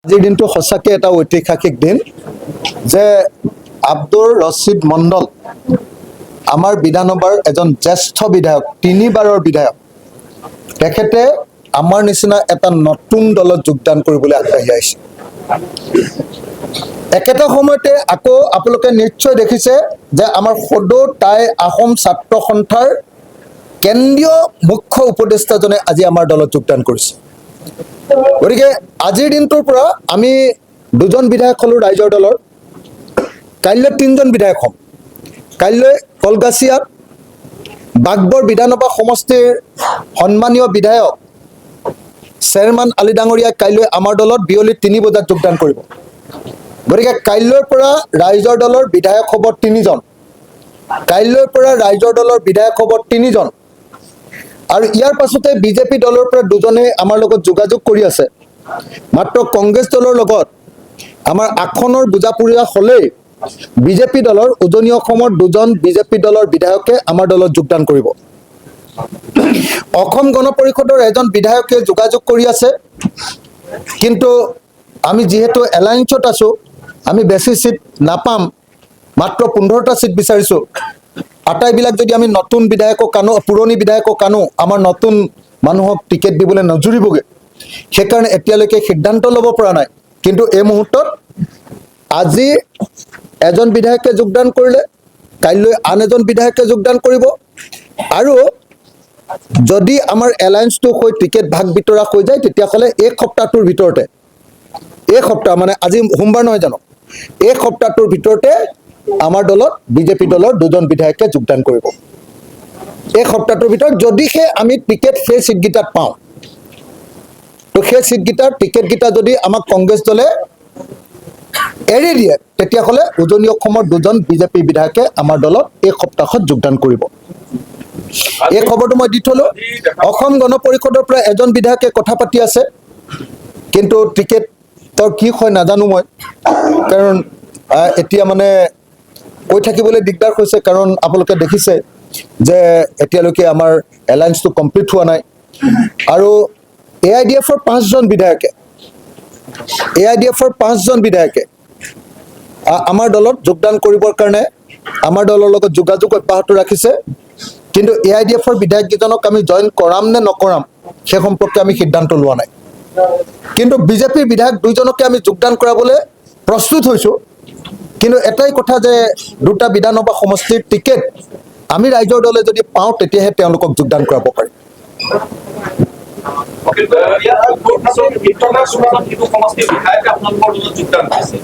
আজিৰ দিনটো সঁচাকৈ এটা ঐতিহাসিক দিন যে আব্দুৰ ৰছিদ মণ্ডল আমাৰ বিধানসভাৰ এজন জ্যেষ্ঠ বিধায়ক, 3বাৰৰ বিধায়ক, তেখেতে আমাৰ নিচিনা এটা নতুন দলত যোগদান কৰিবলৈ আগবাঢ়ি আহিছে। একেটা সময়তে আকৌ আপোনালোকে নিশ্চয় দেখিছে যে আমাৰ সদৌ টাই আহোম ছাত্ৰ সন্থাৰ কেন্দ্ৰীয় মুখ্য উপদেষ্টাজনে আজি আমাৰ দলত যোগদান কৰিছে। গতিকে আজিৰ দিনটোৰ পৰা আমি 2জন বিধায়ক হলোঁ ৰাইজৰ দলৰ, কাইলৈ 3জন বিধায়ক হ'ম। কাইলৈ কলগাছিয়াত বাগবৰ বিধানসভা সমষ্টিৰ সন্মানীয় বিধায়ক চেয়াৰমেন আলি ডাঙৰীয়াই কাইলৈ আমাৰ দলত বিয়লি 3 বজাত যোগদান কৰিব। গতিকে কাইলৈৰ পৰা ৰাইজৰ দলৰ বিধায়ক হ'ব 3জন, কাইলৈৰ পৰা ৰাইজৰ দলৰ বিধায়ক হ'ব 3জন, আৰু ইয়াৰ পাছতে বিজেপি দলৰ পৰা 2জনে আমাৰ লগত যোগাযোগ কৰি আছে। মাত্ৰ কংগ্ৰেছ দলৰ লগত আমাৰ আসনৰ বুজাপুৰীয়া হ'লেই বিজেপি দলৰ উজনি অসমৰ 2জন বিজেপি দলৰ বিধায়কে আমাৰ দলত যোগদান কৰিব। অসম গণ পৰিষদৰ এজন বিধায়কে যোগাযোগ কৰি আছে, কিন্তু আমি যিহেতু এলায়েন্সত আছোঁ, আমি বেছি সিট নাপাম, মাত্ৰ 15টা সিট বিচাৰিছোঁ। আটাইবিলাক যদি আমি নতুন বিধায়কক আনো, পুৰণি বিধায়কক আনো, আমাৰ নতুন মানুহক টিকেট দিবলৈ নজুৰিবগৈ। সেইকাৰণে এতিয়ালৈকে সিদ্ধান্ত ল'ব পৰা নাই। কিন্তু এই মুহূৰ্তত আজি এজন বিধায়কে যোগদান কৰিলে, কাইলৈ আন এজন বিধায়কে যোগদান কৰিব, আৰু যদি আমাৰ এলায়েন্সটো হৈ টিকেট ভাগ বিতৰা হৈ যায়, তেতিয়াহ'লে এই সপ্তাহটোৰ ভিতৰতে, এই সপ্তাহ মানে আজি সোমবাৰ নহয় জানো, এই সপ্তাহটোৰ ভিতৰতে আমাৰ দলত বিজেপি দলৰ 2জন বিধায়কে যোগদান কৰিব। এই সপ্তাহটোৰ ভিতৰত যদিহে আমি টিকেট সেই চিটকেইটাত পাওঁ, তো সেই চিটকেইটাৰ টিকেটকেইটা যদি আমাক কংগ্ৰেছ দলে এৰি দিয়ে, তেতিয়াহ'লে উজনি অসমৰ 2জন বিজেপি বিধায়কে আমাৰ দলত এই সপ্তাহত যোগদান কৰিব। এই খবৰটো মই দি থলোঁ। অসম গণ পৰিষদৰ পৰা এজন বিধায়কে কথা পাতি আছে, কিন্তু টিকেটৰ কি হয় নাজানো মই, কাৰণ এতিয়া মানে কৈ থাকিবলৈ দিগদাৰ হৈছে, কাৰণ আপোনালোকে দেখিছে যে এতিয়ালৈকে আমাৰ এলায়েন্সটো কমপ্লিট হোৱা নাই। আৰু AIDF-ৰ 5জন বিধায়কে, AIDF-ৰ 5জন বিধায়কে আমাৰ দলত যোগদান কৰিবৰ কাৰণে আমাৰ দলৰ লগত যোগাযোগ অব্যাহত ৰাখিছে, কিন্তু AIDF-ৰ বিধায়ককেইজনক আমি জইন কৰাম নে নকৰাম সেই সম্পৰ্কে আমি সিদ্ধান্ত লোৱা নাই। কিন্তু বিজেপিৰ বিধায়ক 2জনকে আমি যোগদান কৰাবলৈ প্ৰস্তুত হৈছোঁ। কিন্তু এটাই কথা যে 2টা বিধানসভা সমষ্টিৰ টিকেট আমি ৰাইজৰ দলে যদি পাওঁ, তেতিয়াহে তেওঁলোকক যোগদান কৰাব পাৰিম। সমষ্টিৰ বিধায়কে আপোনালোকৰ দলত যোগদান কৰিছে।